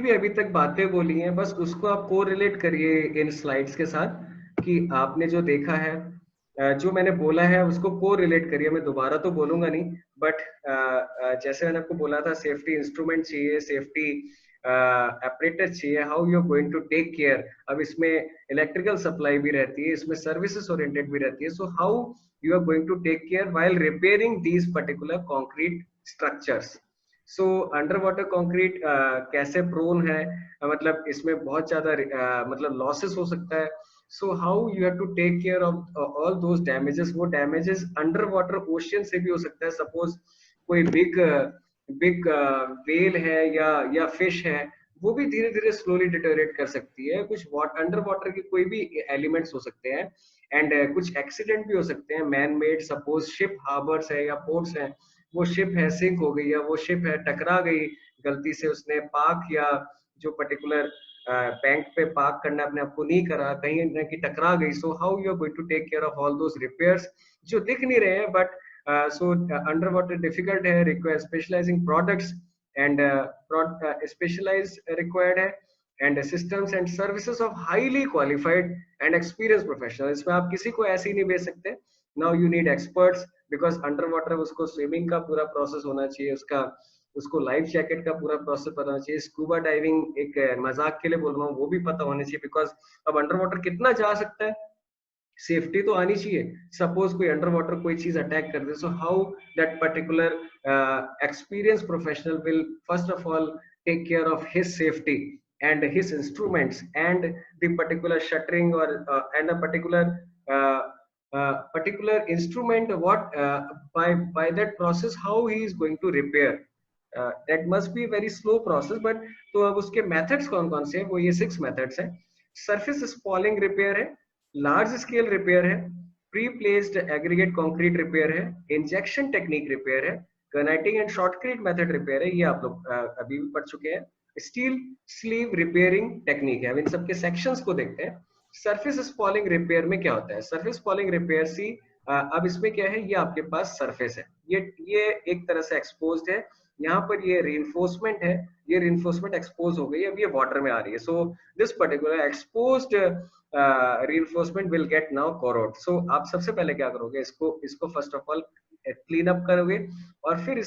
भी अभी तक बातें बोली हैं बस उसको आप को रिलेट करिए इन स्लाइड्स के साथ कि आपने जो देखा है, जो मैंने बोला है उसको को रिलेट करिए। मैं दोबारा तो बोलूंगा नहीं, बट जैसे मैंने आपको बोला था सेफ्टी इंस्ट्रूमेंट चाहिए, सेफ्टी apparatus चाहिए, how you are going to take care. अब इसमें इलेक्ट्रिकल सप्लाई भी रहती है, इसमें सर्विसेज ओरिएंटेड भी रहती है। So how you are going to take care while repairing these particular concrete structures. So under water concrete कैसे प्रोन है, मतलब इसमें बहुत ज्यादा मतलब लॉसेस हो सकता है। So how you have to take care of all those damages. वो डैमेजेस अंडर वाटर ओशियन से भी हो सकता है। सपोज कोई बिग बिग वेल है या फिश है, वो भी धीरे धीरे स्लोली डिटोरेट कर सकती है। कुछ अंडर वाटर के कोई भी एलिमेंट्स हो सकते हैं एंड कुछ एक्सीडेंट भी हो सकते हैं man made. Suppose ship harbours है या पोर्ट्स है, वो शिप है सिंक हो गई या वो शिप है टकरा गई गलती से, उसने पार्क या जो पर्टिकुलर बैंक पे पार्क करना अपने आप को नहीं करा, कहीं ना कहीं टकरा गई। So how you are going to take care of all those repairs जो दिख नहीं रहे हैं but so under water difficult है, require specializing products and specialize required है and systems and services of highly qualified and experience professional. इसमें आप किसी को ऐसे ही नहीं भेज सकते। Now you need experts because under water उसको स्विमिंग का पूरा प्रोसेस होना चाहिए, उसको लाइफ जैकेट का पूरा प्रोसेस पता होना चाहिए। स्कूबा डाइविंग एक मजाक के लिए बोल रहा हूँ, वो भी पता होना चाहिए बिकॉज अब अंडर वाटर कितना जा सकता है, सेफ्टी तो आनी चाहिए। सपोज कोई अंडर वाटर कोई चीज अटैक कर दे, so how that particular experience professional will first of all take care of his safety and his instruments and the particular shuttering or and a particular instrument what by that process how he is going to repair, that must be a very slow process but तो अब उसके methods कौन कौन से हैं, वो ये 6 methods हैं। surface spalling repair है, large scale repair है, pre placed aggregate concrete repair है, injection technique repair है, कनाइटिंग एंड शॉर्टक्रीट मेथड रिपेयर है, ये आप लोग अभी भी पढ़ चुके हैं। स्टील स्लीव रिपेयरिंग टेक्निक है। अब इन सबके सेक्शंस को देखते हैं। सरफेस स्पॉलिंग रिपेयर में क्या होता है? सरफेस स्पॉलिंग रिपेयर सी अब इसमें क्या है, ये आपके पास सरफेस है, ये एक तरह से एक्सपोज्ड है, यहाँ पर ये रीइंफोर्समेंट है, ये रीइंफोर्समेंट एक्सपोज हो गई, अब ये वाटर में आ रही है। So this particular exposed reinforcement will get now corrode. So आप सबसे पहले क्या करोगे, इसको first of all clean up करोगे और फिर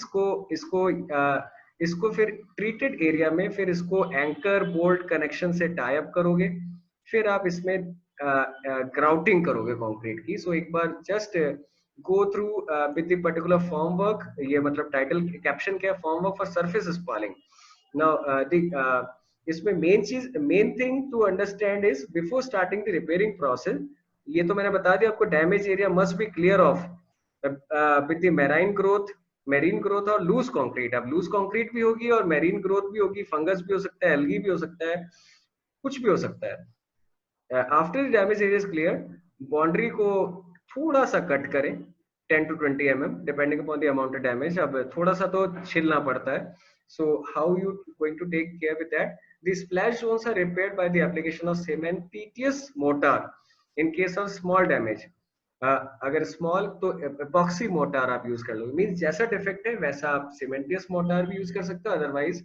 इसको फिर ट्रीटेड एरिया में फिर इसको एंकर बोल्ट कनेक्शन से टाई अप करोगे, फिर आप इसमें ग्राउटिंग करोगे कंक्रीट की। सो एक बार just go through with the particular form work, ये मतलब टाइटल कैप्शन क्या है, form work for surface spalling. Now इसमें main thing to understand is before starting the repairing process, ये तो मैंने बता दिया आपको, damage area must be clear off with the marine growth और लूज कंक्रीट। अब लूज कंक्रीट भी होगी और मेरीन ग्रोथ भी होगी, फंगस भी हो सकता है, एल्गी भी हो सकता है, कुछ भी हो सकता है। After damage area is clear, boundary को थोड़ा सा कट करें 10 to 20 mm depending upon the amount of damage. अब थोड़ा सा तो छिलना पड़ता है। So how you going to take care with that? The splash zones are repaired by the application of cementitious mortar in case of small damage. अगर small तो epoxy mortar आप यूज कर लो, मीन जैसा डिफेक्ट है वैसा आप सीमेंटियस motor भी यूज कर सकते हो, अदरवाइज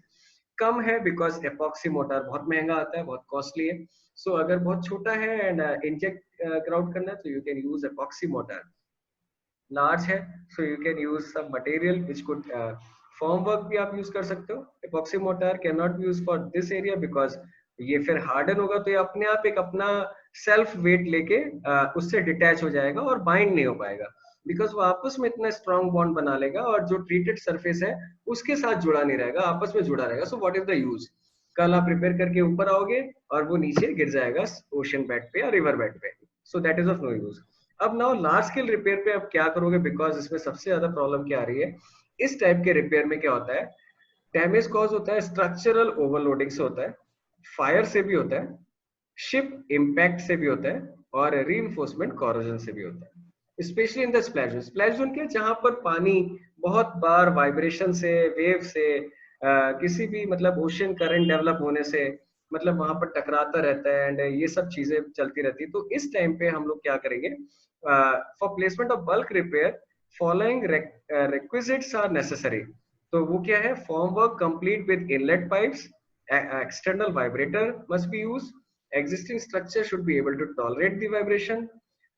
कम है बिकॉज एपॉक्सी मोटार बहुत महंगा आता है, बहुत कॉस्टली है। सो अगर बहुत छोटा है एंड इंजेक्ट ग्राउंड करना है तो you can use epoxy mortar. Large है so you can use some material which could form work भी आप यूज कर सकते हो। Epoxy mortar can not be use for this area because ये फिर हार्डन होगा तो ये अपने आप एक अपना सेल्फ वेट लेके उससे डिटैच हो जाएगा और बाइंड नहीं हो पाएगा बिकॉज वो आपस में इतना स्ट्रॉन्ग बॉन्ड बना लेगा और जो ट्रीटेड सरफेस है उसके साथ जुड़ा नहीं रहेगा, आपस में जुड़ा रहेगा। So what is the use? कल आप रिपेयर करके ऊपर आओगे और वो नीचे गिर जाएगा ओशन बेड पे या रिवर बेड पे। So that is of no use. अब नाउ लार्ज स्केल रिपेयर पे आप क्या करोगे, बिकॉज इसमें सबसे ज्यादा प्रॉब्लम क्या आ रही है, इस टाइप के रिपेयर में क्या होता है, डैमेज कॉज होता है स्ट्रक्चरल ओवरलोडिंग से होता है, फायर से भी होता है, शिप इम्पैक्ट से भी होता है और रीइंफोर्समेंट कॉरोजन से भी होता है। Specially in the splash zone. Splash zone क्या, जहां पर पानी बहुत बार वाइब्रेशन से, वेव से, किसी भी मतलब ओशन करंट डेवलप होने से मतलब वहां पर टकराता रहता है एंड ये सब चीजें चलती रहती है। तो इस टाइम पे हम लोग क्या करेंगे, for placement of bulk repair following requisites are necessary. तो वो क्या है, form work complete with inlet pipes, external vibrator must be used, existing structure should be able to tolerate the vibration,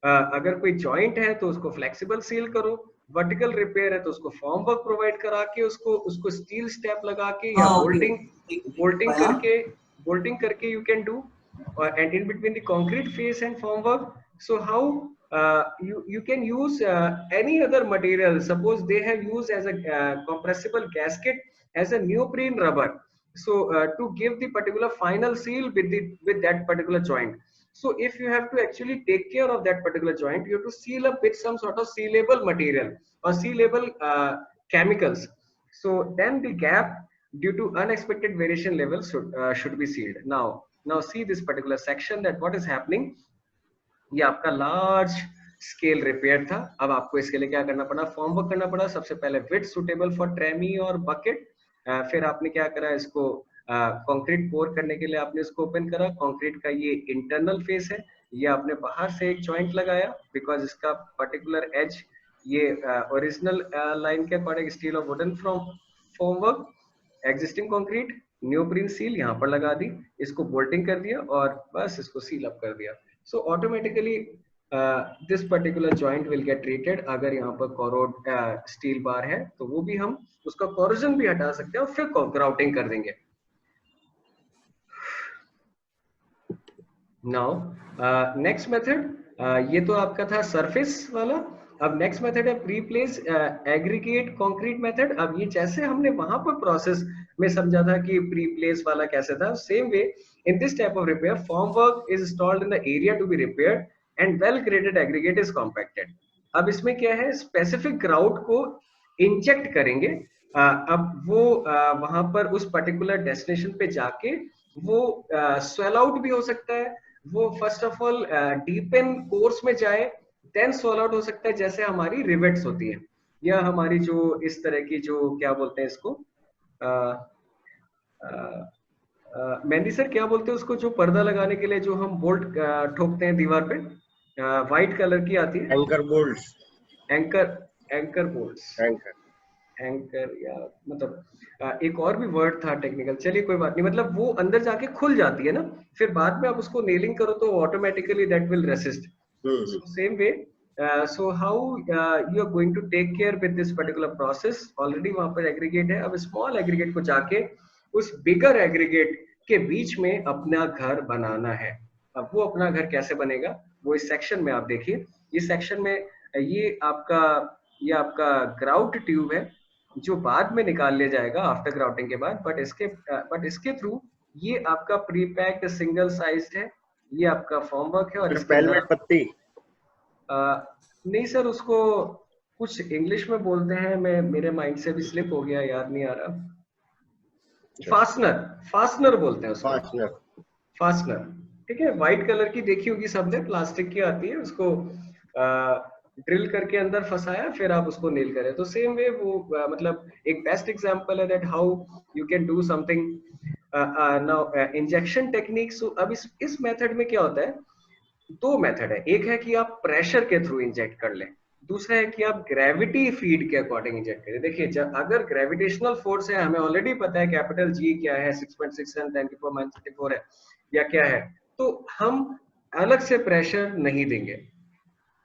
अगर कोई जॉइंट है तो उसको फ्लेक्सिबल सील करो, वर्टिकल रिपेयर है तो उसको फॉर्म वर्क प्रोवाइड करा के उसको स्टील स्टेप लगा के या बोल्टिंग बोल्टिंग करके you can do, and in between the concrete face and formwork. So how you can use any other material, suppose they have used as a compressible gasket as a neoprene rubber, so to give the particular final seal with that particular joint. So if you have to actually take care of that particular joint, you have to seal up with some sort of sealable material or sealable chemicals, so then the gap due to unexpected variation levels should be sealed. Now see this particular section, that what is happening. ये आपका large scale repair था, अब आपको इसके लिए क्या करना पड़ा, फॉर्म वर्क करना पड़ा। सबसे पहले विड सुटेबल फॉर ट्रेमी और बकेट, फिर आपने क्या करा, इसको कंक्रीट पोर करने के लिए आपने इसको ओपन करा। कंक्रीट का ये इंटरनल फेस है, ये आपने बाहर से एक जॉइंट लगाया बिकॉज इसका पर्टिकुलर एज ये ओरिजिनल लाइन के अकॉर्डिंग स्टील और wooden from form work, existing concrete neoprene seal यहाँ पर लगा दी, इसको बोल्टिंग कर दिया और बस इसको सील अप कर दिया। So automatically this particular joint will get treated। अगर यहाँ पर corrode steel bar है तो वो भी हम उसका corrosion भी हटा सकते हैं और फिर grouting कर देंगे। Now next method, ये तो आपका था surface वाला। अब next method है pre-place aggregate concrete method। अब ये जैसे हमने वहां पर process में समझा था कि pre-place वाला कैसे था, same way in this type of repair formwork is installed in the area to be repaired and well graded aggregate is compacted। अब इसमें क्या है, specific grout को inject करेंगे। अब वो वहां पर उस particular destination पे जाके वो swell out भी हो सकता है, वो first of all deepen course में जाए, देन सोल आउट हो सकता है, जैसे हमारी रिवेट्स होती है या हमारी जो इस तरह की जो क्या बोलते हैं इसको, मेहंदी सर क्या बोलते हैं उसको, जो पर्दा लगाने के लिए जो हम बोल्ट ठोकते हैं दीवार पे, व्हाइट कलर की आती है, anchor bolts, anchor bolts, anchor या मतलब एक और भी वर्ड था टेक्निकल, चलिए कोई बात नहीं, मतलब वो अंदर जाके खुल जाती है ना, फिर बाद में आप उसको नेलिंग करो तो automatically that will resist. Same way so how you are going to take care with this particular process, already वहां पर एग्रीगेट है, अब स्मॉल एग्रीगेट को जाके उस बिगर एग्रीगेट के बीच में अपना घर बनाना है। अब वो अपना घर कैसे बनेगा वो इस सेक्शन में आप देखिए। इस सेक्शन में ये आपका ग्राउट ट्यूब है जो बाद में निकाल लिया जाएगा आफ्टर ग्राउटिंग के बाद, बट इसके थ्रू ये आपका प्री पैक्ड सिंगल साइज्ड है, ये आपका फॉर्म वर्क है। और वेलवेट पत्ती नहीं सर, उसको कुछ इंग्लिश में बोलते हैं, मैं मेरे माइंड से भी स्लिप हो गया, याद नहीं आ रहा। फास्टनर बोलते हैं उसको, फास्टनर, ठीक है। व्हाइट कलर की देखी होगी सबने, प्लास्टिक की आती है, उसको ड्रिल करके अंदर फंसाया, फिर आप उसको नेल करें। तो सेम वे वो मतलब एक बेस्ट एग्जांपल है that how you can do something. Now injection technique. So अब इस मेथड में क्या होता है, दो मेथड है, एक है कि आप प्रेशर के थ्रू इंजेक्ट कर लें, दूसरा है कि आप ग्रेविटी फीड के अकॉर्डिंग इंजेक्ट करें। देखिए जब अगर ग्रेविटेशनल फोर्स है, हमें ऑलरेडी पता है कैपिटल जी क्या है, 6.6 10 की पावर -34 है या क्या है, तो हम अलग से प्रेशर नहीं देंगे।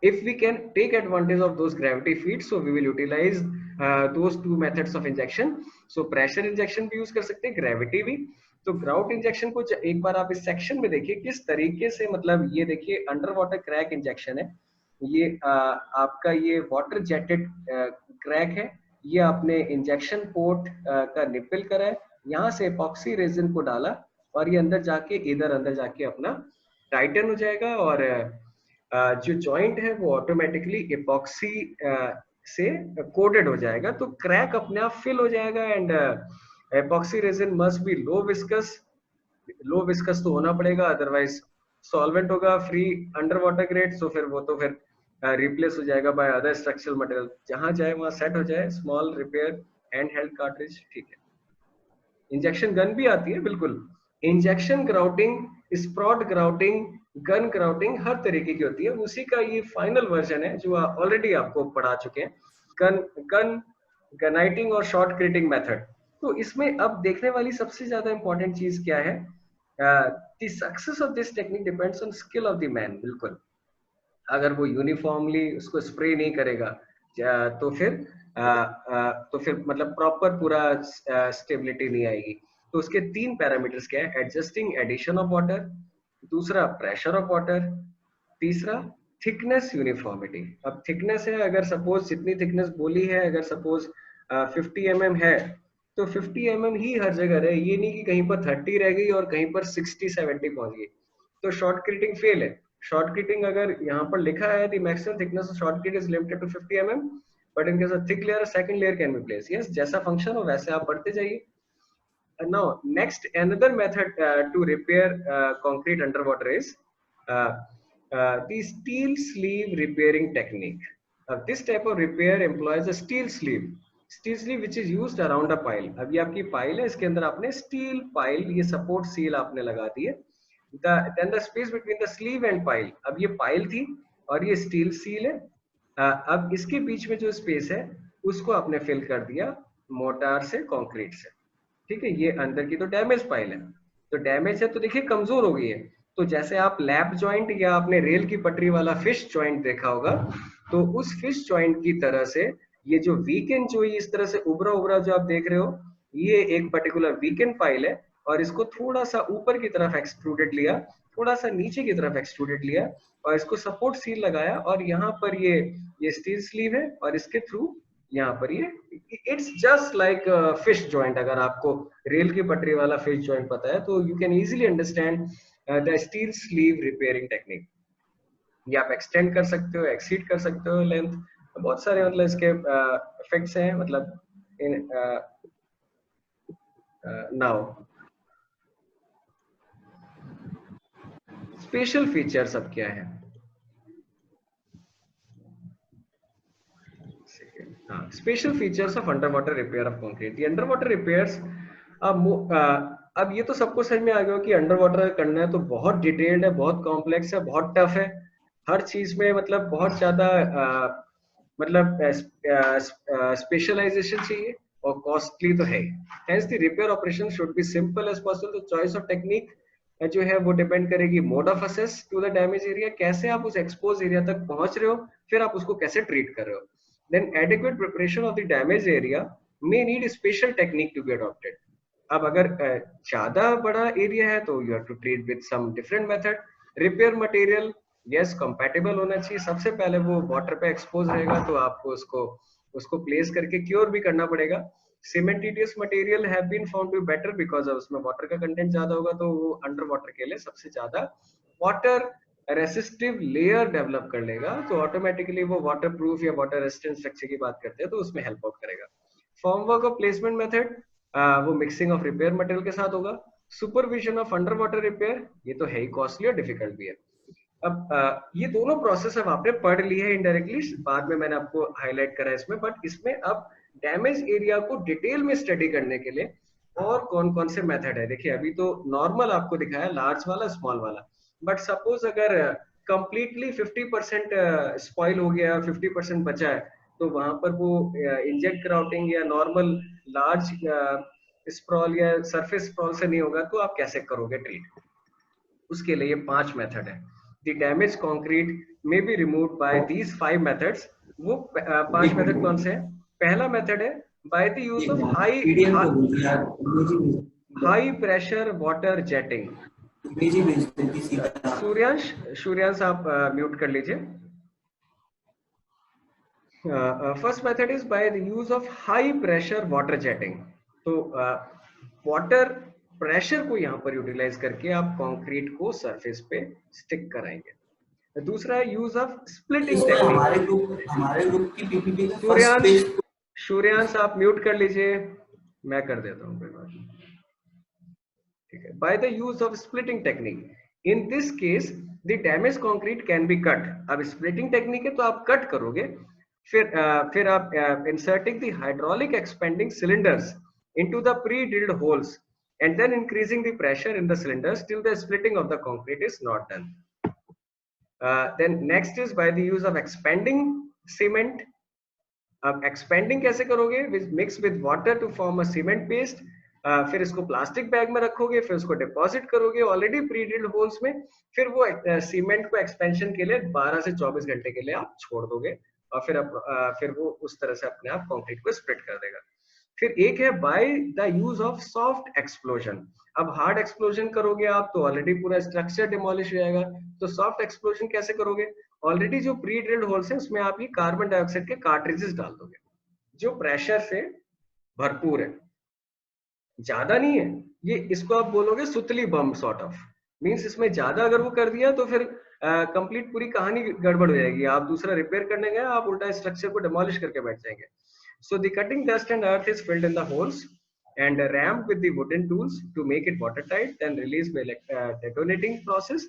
If we can take advantage of those gravity feeds, so we will utilize those two methods of injection. So pressure injection भी use कर सकते हैं, gravity भी। तो ग्राउट इंजेक्शन को एक बार आप इस सेक्शन में देखिए किस तरीके से, मतलब ये देखिए अंडर वाटर क्रैक इंजेक्शन है, ये आपका ये वाटर जेटेड क्रैक है, ये आपने इंजेक्शन पोर्ट का निपल करा है, यहाँ से एपॉक्सी रेजिन को डाला और ये अंदर जाके अपना टाइटन हो जाएगा और जो जॉइंट है वो ऑटोमेटिकली एपॉक्सी से कोटेड हो जाएगा, तो क्रैक अपने आप फिल हो जाएगा। And epoxy resin must be low viscous तो होना पड़ेगा, अदरवाइज सॉल्वेंट होगा फ्री अंडर वाटर ग्रेड, सो फिर वो तो फिर रिप्लेस हो जाएगा बाय अदर स्ट्रक्चरल मटेरियल, जहां जाए वहां सेट हो जाए। Small repair hand held cartridge, ठीक है। इंजेक्शन गन भी आती है, बिल्कुल। Injection grouting, sprout grouting, gun grouting हर तरीके की होती है, उसी का ये फाइनल वर्जन है जो ऑलरेडी आपको पढ़ा चुके हैं। गनाइटिंग और शॉर्ट क्रीटिंग मेथड। तो इसमें अब देखने वाली सबसे ज्यादा इंपॉर्टेंट चीज क्या है, the success of this technique depends on skill of the man. बिल्कुल, अगर वो यूनिफॉर्मली उसको स्प्रे नहीं करेगा तो फिर मतलब प्रॉपर पूरा स्टेबिलिटी नहीं आएगी। तो उसके 3 पैरामीटर्स क्या है, एडजस्टिंग एडिशन ऑफ वाटर, दूसरा प्रेशर ऑफ वाटर, तीसरा थिकनेस यूनिफॉर्मिटी। अब थिकनेस है, अगर सपोज जितनी थिकनेस बोली है, अगर सपोज 50 mm है तो 50 mm ही हर जगह रहे, ये नहीं कि कहीं पर 30 रह गई और कहीं पर 60-70 पहुंच गई तो शॉर्ट क्रिटिंग फेल है। शॉर्ट क्रिटिंग अगर यहाँ पर लिखा है the maximum thickness of shotcrete is limited to 50 mm, but in case of thick layer second layer can be place. Yes, जैसा फंक्शन हो वैसे आप बढ़ते जाइए। Now next another method to repair concrete underwater is the steel sleeve repairing technique. This type of repair employs a steel sleeve which is used around a pile. अब ये आपकी pile है, इसके अंदर आपने स्टील पाइल, ये support seal आपने लगा दी है। then the space between the sleeve and pile, अब ये पाइल थी और ये स्टील सील है। अब इसके बीच में जो स्पेस है उसको आपने फिल कर दिया मोटार से, कंक्रीट से। ठीक है, ये अंदर की तो डैमेज पाइल है, तो डैमेज है तो देखिए कमजोर हो गई है। तो जैसे आप लैप जॉइंट या आपने रेल की पटरी वाला फिश जॉइंट देखा होगा, तो उस फिश जॉइंट की तरह से ये जो वीकेंड जो इस तरह से उभरा उभरा जो आप देख रहे हो, ये एक पर्टिकुलर वीकेंड पाइल है और इसको थोड़ा सा ऊपर की तरफ एक्सट्रूडेड लिया, थोड़ा सा नीचे की तरफ एक्सट्रूडेड लिया और इसको सपोर्ट सील लगाया और यहाँ पर ये स्टील स्लीव है और इसके थ्रू यहाँ पर ये it's just like fish joint. अगर आपको रेल की पटरी वाला फिश जॉइंट पता है तो you can easily understand the steel sleeve repairing technique. ये आप एक्सटेंड कर सकते हो, एक्सीड कर सकते हो लेंथ, बहुत सारे मतलब इसके इफेक्ट्स हैं। मतलब इन नाउ स्पेशल फीचर्स अब क्या है, special features of under water repair of concrete. ये अंडर वाटर रिपेयर्स, अब ये तो सबको समझ में आ गया कि अंडर वाटर करना है तो बहुत डिटेल्ड है, बहुत कॉम्प्लेक्स है, बहुत टफ है, हर चीज में मतलब बहुत ज्यादा मतलब स्पेशलाइजेशन चाहिए और कॉस्टली तो है। Hence the repair operation should be simple as possible. तो चॉइस ऑफ टेक्निक जो है वो डिपेंड करेगी mode of access to the damage area, कैसे आप उस एक्सपोज एरिया तक पहुंच रहे हो, फिर आप उसको कैसे ट्रीट कर रहे हो। Then adequate preparation of the damaged area may need a special technique to be adopted. अब अगर ज्यादा बड़ा एरिया है तो you have to treat with some different method. Repair material yes compatible होना चाहिए। सबसे पहले वो वाटर पे एक्सपोज रहेगा तो आपको उसको प्लेस करके क्योर भी करना पड़ेगा। Cementitious material have been found to be better because उसमें वाटर का कंटेंट ज्यादा होगा, तो वो अंडर वाटर के लिए सबसे ज्यादा वाटर रेसिस्टिव लेयर डेवलप कर लेगा, तो ऑटोमेटिकली वो वाटर प्रूफ या वाटर रेसिस्टेंट स्ट्रक्चर की बात करते हैं तो उसमें हेल्प आउट करेगा। फॉर्मवर्क ऑफ प्लेसमेंट मेथड, वो मिक्सिंग ऑफ रिपेयर मटेरियल के साथ होगा। Supervision of under water repair, ये तो है ही कॉस्टली और डिफिकल्ट भी है। अब ये दोनों प्रोसेस अब आपने पढ़ ली है इनडायरेक्टली, बाद में मैंने आपको हाईलाइट करा है इसमें, बट इसमें अब डैमेज एरिया को डिटेल में स्टडी करने के लिए और कौन कौन से मेथड है। देखिए अभी तो नॉर्मल आपको दिखाया, लार्ज वाला, स्मॉल वाला, बट सपोज अगर कंप्लीटली 50% स्पॉइल हो गया, 50% बचा है, तो वहां पर वो इंजेक्ट ग्राउटिंग या नॉर्मल लार्ज स्प्रॉल या सरफेस स्प्रॉल से नहीं होगा, तो आप कैसे करोगे ट्रीट। उसके लिए 5 मेथड है। द डैमेज कंक्रीट में be removed by these 5 methods. वो 5 मेथड कौन से हैं? पहला मेथड है by the use of high pressure water jetting. Suryansh आप म्यूट कर लीजिए। First method is by the use of high pressure water jetting. तो वाटर प्रेशर को यहाँ पर यूटिलाइज करके आप कंक्रीट को सरफेस पे स्टिक कराएंगे। दूसरा है यूज ऑफ स्प्लिटिंग टेक्निक। हमारे ग्रुप की पीपीटी का सूर्यांश आप म्यूट कर लीजिए, मैं कर देता हूँ, कोई बात नहीं, ठीक है। By the use of splitting technique, in this case the damage concrete can be cut. अब स्प्लिटिंग टेक्निक है तो आप कट करोगे, फिर आप inserting the hydraulic expanding cylinders into the pre-drilled holes and then increasing the pressure in the cylinders till the splitting of the concrete is not done. Then next is by the use of expanding cement. अब expanding कैसे करोगे? Mix with water to form a cement paste. फिर इसको plastic bag में रखोगे, फिर उसको deposit करोगे ऑलरेडी प्री ड्रिल्ड होल्स में। फिर वो सीमेंट को एक्सपेंशन के लिए 12 से 24 घंटे के लिए आप छोड़ दोगे, और फिर वो उस तरह से अपने आप कंक्रीट को स्प्रेड कर देगा। फिर एक है by the use of soft explosion. अब हार्ड एक्सप्लोजन करोगे आप तो ऑलरेडी पूरा स्ट्रक्चर डिमोलिश हो जाएगा। तो सॉफ्ट एक्सप्लोजन कैसे करोगे? ऑलरेडी जो प्री ड्रिल्ड होल्स है उसमें आप ये कार्बन डाइऑक्साइड के कार्ट्रिजेस डाल दोगे जो प्रेशर से भरपूर है, ज्यादा नहीं है ये। इसको आप बोलोगे सुतली बम सॉर्ट ऑफ, मींस इसमें ज्यादा अगर वो कर दिया तो फिर कंप्लीट पूरी कहानी गड़बड़ हो जाएगी। आप दूसरा रिपेयर करने गए, आप उल्टा स्ट्रक्चर को डिमोलिश करके बैठ जाएंगे। So the cutting dust and earth is filled in the holes and rammed with the wooden tools to make it watertight, then released by detonating process.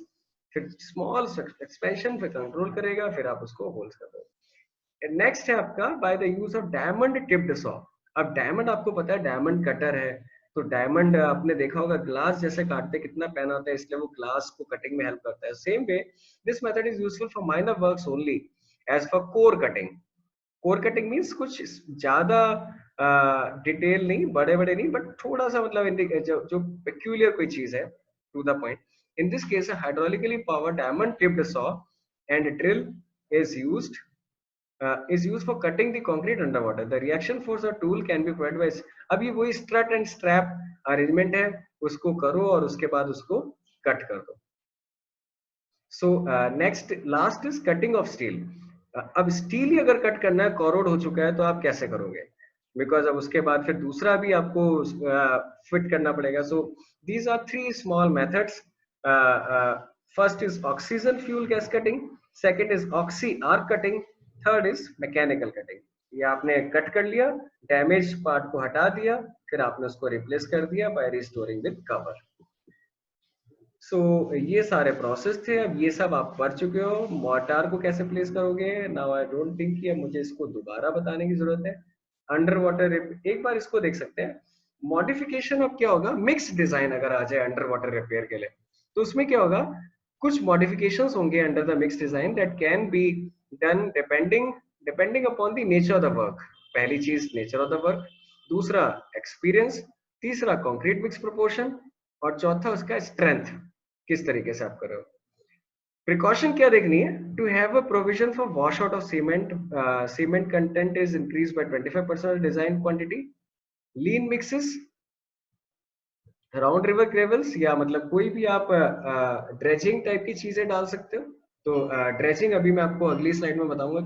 फिर small expansion फिर control करेगा, फिर आप उसको holes कर दो। नेक्स्ट है आपका by the use of diamond tipped saw. अब डायमंड आपको पता है डायमंड कटर है, तो डायमंड आपने देखा होगा ग्लास जैसे काटते कितना पैन होता है, इसलिए वो ग्लास को कटिंग में हेल्प करता है। Same way this method is useful for minor works only as for core cutting. Core cutting means कुछ ज्यादा डिटेल नहीं, बड़े बड़े नहीं, बट थोड़ा सा मतलब जो पेक्यूलियर कोई चीज है, to the point. In this case hydraulically power diamond tipped saw and drill is used for cutting the concrete underwater. The reaction force or tool can be provided by, अभी वही strut and strap arrangement है, उसको करो और उसके बाद उसको cut कर दो। So next last is cutting of steel. अब स्टील ही अगर कट करना है, कॉरोड हो चुका है, तो आप कैसे करोगे? बिकॉज अब उसके बाद फिर दूसरा भी आपको फिट करना पड़ेगा। So these are 3 small methods. First is oxygen fuel gas cutting, second is oxy arc cutting, third is mechanical cutting. ये आपने कट कर लिया, डैमेज पार्ट को हटा दिया, फिर आपने उसको रिप्लेस कर दिया बाय रिस्टोरिंग विद कवर। सो ये सारे प्रोसेस थे। अब ये सब आप पढ़ चुके हो। मोर्टार को कैसे प्लेस करोगे, नाउ आई डोंट थिंक कि अब मुझे इसको दोबारा बताने की जरूरत है। अंडर वाटर एक बार इसको देख सकते हैं। मॉडिफिकेशन अब क्या होगा, मिक्स डिजाइन अगर आ जाए अंडर वाटर रिपेयर के लिए, तो उसमें क्या होगा, कुछ मॉडिफिकेशंस होंगे under the mix design that can be done depending upon the nature of the work. पहली चीज नेचर ऑफ द वर्क, दूसरा एक्सपीरियंस, तीसरा कंक्रीट मिक्स प्रोपोर्शन, और चौथा उसका स्ट्रेंथ, किस तरीके से आप कर रहे हो। प्रिकॉशन क्या देखनी है, to have a provision for wash out of cement. Cement content is increase by 25% design quantity. Lean mixes, round river gravels, या मतलब कोई भी आप ड्रेजिंग टाइप की चीजें डाल सकते हो। तो ड्रेजिंग अभी मैं आपको अगली स्लाइड में बताऊंगा।